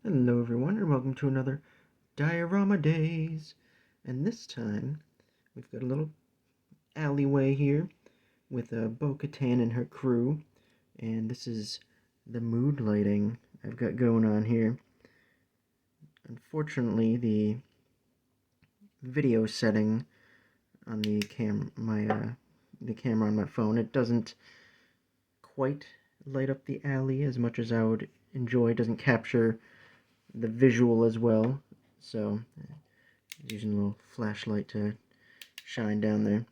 Hello everyone and welcome to another Diorama Days. And this time we've got a little alleyway here with Bo-Katan and her crew. And this is the mood lighting I've got going on here. Unfortunately, the video setting on the the camera on my phone, it doesn't quite light up the alley as much as I would enjoy. It doesn't capture the visual as well. So using a little flashlight to shine down there.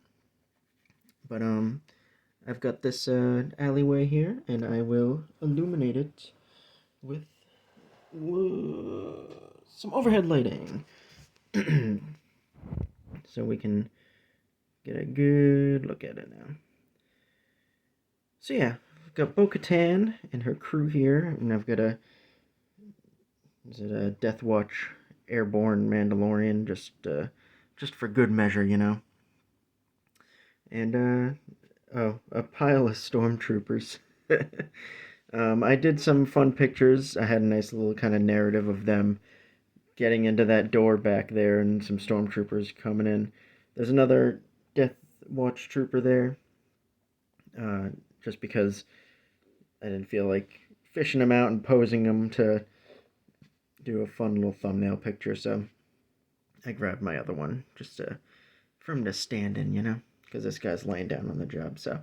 But I've got this alleyway here, and I will illuminate it with some overhead lighting, so we can get a good look at it now. So yeah, I've got Bo-Katan and her crew here, and I've got a Death Watch airborne Mandalorian, just for good measure, you know. And a pile of stormtroopers. I did some fun pictures. I had a nice little kind of narrative of them getting into that door back there and some stormtroopers coming in. There's another Death Watch trooper there, uh, just because I didn't feel like fishing them out and posing them to do a fun little thumbnail picture, so I grabbed my other one just for him to stand in, you know, because this guy's laying down on the job, so.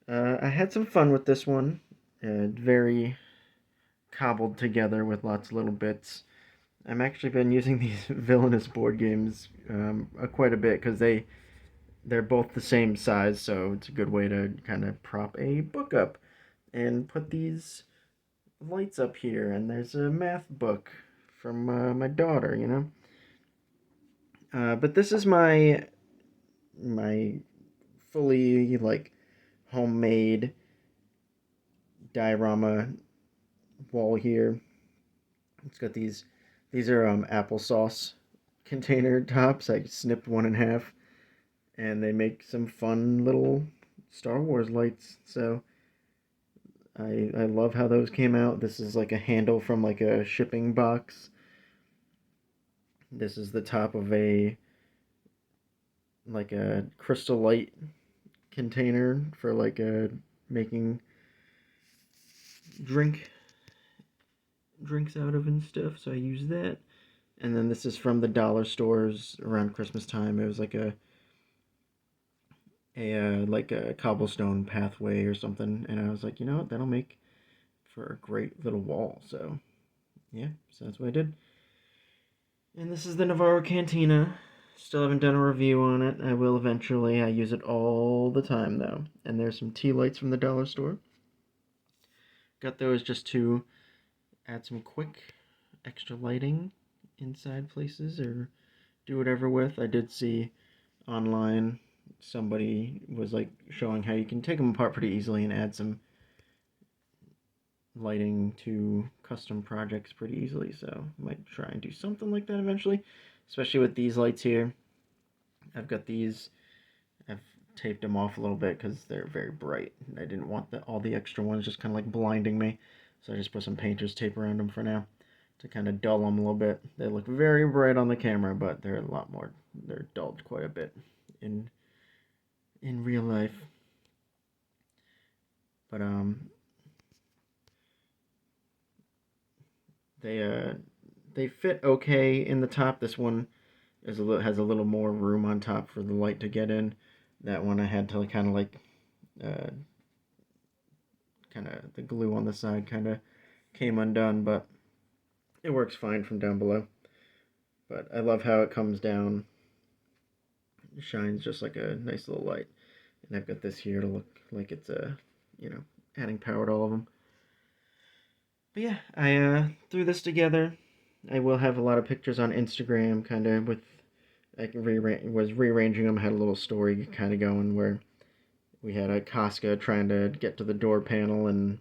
I had some fun with this one. Very cobbled together with lots of little bits. I've actually been using these villainous board games quite a bit because they're both the same size, so it's a good way to kind of prop a book up and put these lights up here. And there's a math book from my daughter, you know. But this is my fully like homemade diorama wall here. It's got these are applesauce container tops. I snipped one in half, and they make some fun little Star Wars lights. So I love how those came out. This is like a handle from like a shipping box. This is the top of a crystal light container for like a making drinks out of and stuff. So I use that. And then this is from the dollar stores around Christmas time. It was like a cobblestone pathway or something, and I was like, you know what, that'll make for a great little wall. So yeah, so that's what I did. And this is the Navarro Cantina. Still haven't done a review on it. I will eventually. I use it all the time though. And there's some tea lights from the dollar store. Got those just to add some quick extra lighting inside places or do whatever with. I did see online somebody was like showing how you can take them apart pretty easily and add some lighting to custom projects pretty easily, so I might try and do something like that eventually, especially with these lights here. I've taped them off a little bit because they're very bright. I didn't want all the extra ones just kind of like blinding me, so I just put some painter's tape around them for now to kind of dull them a little bit. They look very bright on the camera, but they're dulled quite a bit in real life. But they fit okay in the top. This one has a little more room on top for the light to get in. That one I had to kind of like uh, kind of the glue on the side kind of came undone, but it works fine from down below. But I love how it comes down. It shines just like a nice little light. And I've got this here to look like it's you know, adding power to all of them. But yeah, I threw this together. I will have a lot of pictures on Instagram, kind of with was rearranging them. Had a little story kind of going where we had a Casca trying to get to the door panel and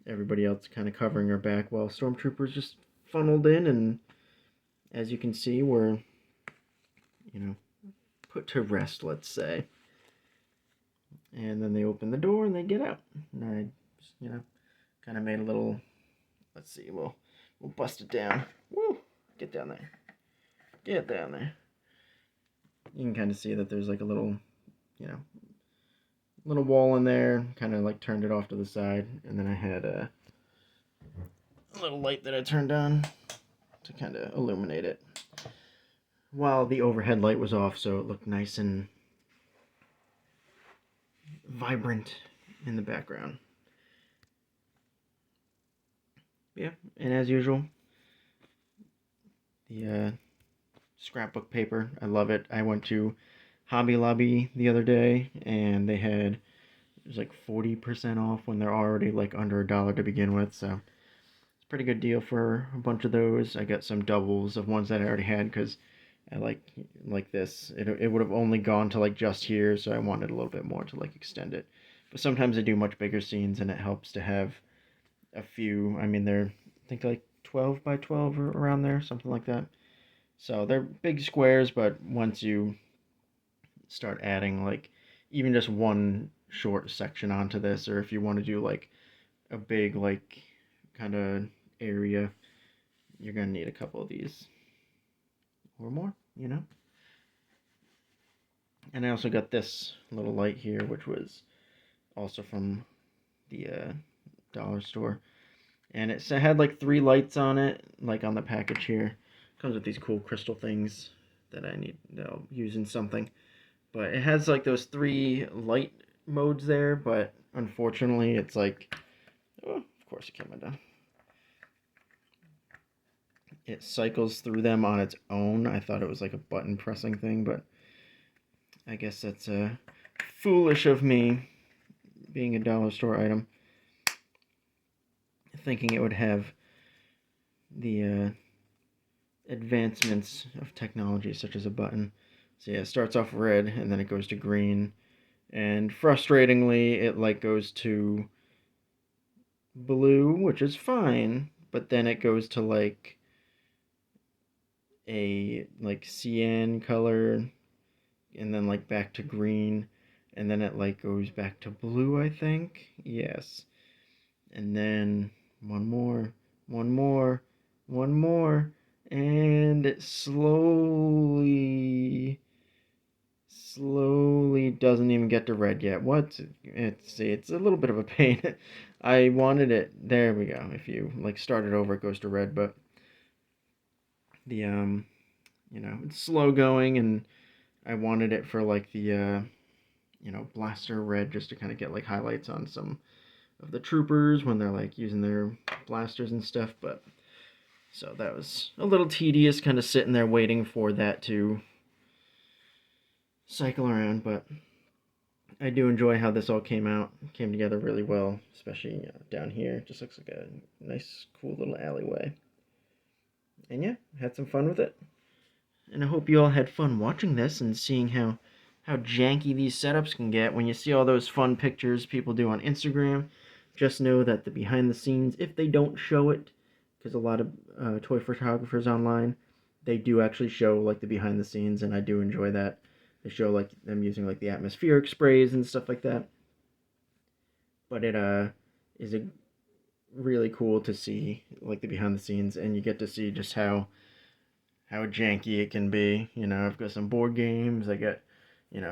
everybody else kind of covering her back while stormtroopers just funneled in, and as you can see, were, you know, put to rest, let's say. And then they open the door and they get out. And I just, you know, kind of made a little let's see, we'll bust it down. Woo! Get down there. Get down there. You can kind of see that there's like a little, you know, little wall in there. Kind of like turned it off to the side, and then I had a little light that I turned on to kind of illuminate it while the overhead light was off, so it looked nice and vibrant in the background. Yeah, and as usual, the scrapbook paper, I love it. I went to Hobby Lobby the other day, and they had, it was like 40% off when they're already like under $1 to begin with, so it's a pretty good deal for a bunch of those. I got some doubles of ones that I already had, because I like this. It would have only gone to like just here, so I wanted a little bit more to like extend it. But sometimes I do much bigger scenes, and it helps to have a few. I mean, they're, I think, like 12 by 12 or around there, something like that. So they're big squares, but once you start adding like even just one short section onto this, or if you want to do like a big like kind of area, you're gonna need a couple of these or more, you know. And I also got this little light here, which was also from the dollar store, and it had like 3 lights on it, like on the package here. Comes with these cool crystal things that I'll use in something. But it has like those 3 light modes there, but unfortunately it's like, oh, of course it came undone. It cycles through them on its own. I thought it was like a button pressing thing, but I guess that's foolish of me, being a dollar store item, thinking it would have the advancements of technology such as a button. So yeah, it starts off red and then it goes to green, and frustratingly it like goes to blue, which is fine, but then it goes to like a like cyan color, and then like back to green, and then it like goes back to blue, I think. Yes. And then one more, one more, one more, and it slowly doesn't even get to red yet. What? It's a little bit of a pain. I wanted it. There we go. If you like start it over, it goes to red, but the it's slow going, and I wanted it for like the blaster red, just to kind of get like highlights on some of the troopers when they're like using their blasters and stuff. But so that was a little tedious, kind of sitting there waiting for that to cycle around. But I do enjoy how this all came together really well, especially down here. It just looks like a nice, cool little alleyway. And yeah, had some fun with it. And I hope you all had fun watching this and seeing how janky these setups can get. When you see all those fun pictures people do on Instagram, just know that the behind the scenes, if they don't show it, because a lot of toy photographers online, they do actually show like the behind the scenes, and I do enjoy that. They show like them using like the atmospheric sprays and stuff like that. But it is a really cool to see like the behind the scenes, and you get to see just how janky it can be. I've got some board games. I got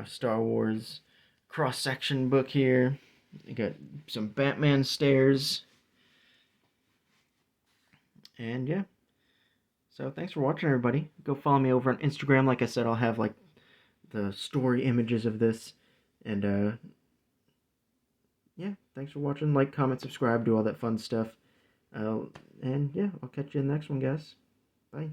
Star Wars cross section book here. I got some Batman stairs. And yeah. So thanks for watching, everybody. Go follow me over on Instagram. Like I said, I'll have like the story images of this. And yeah, thanks for watching. Like, comment, subscribe, do all that fun stuff. And yeah, I'll catch you in the next one, guys. Bye.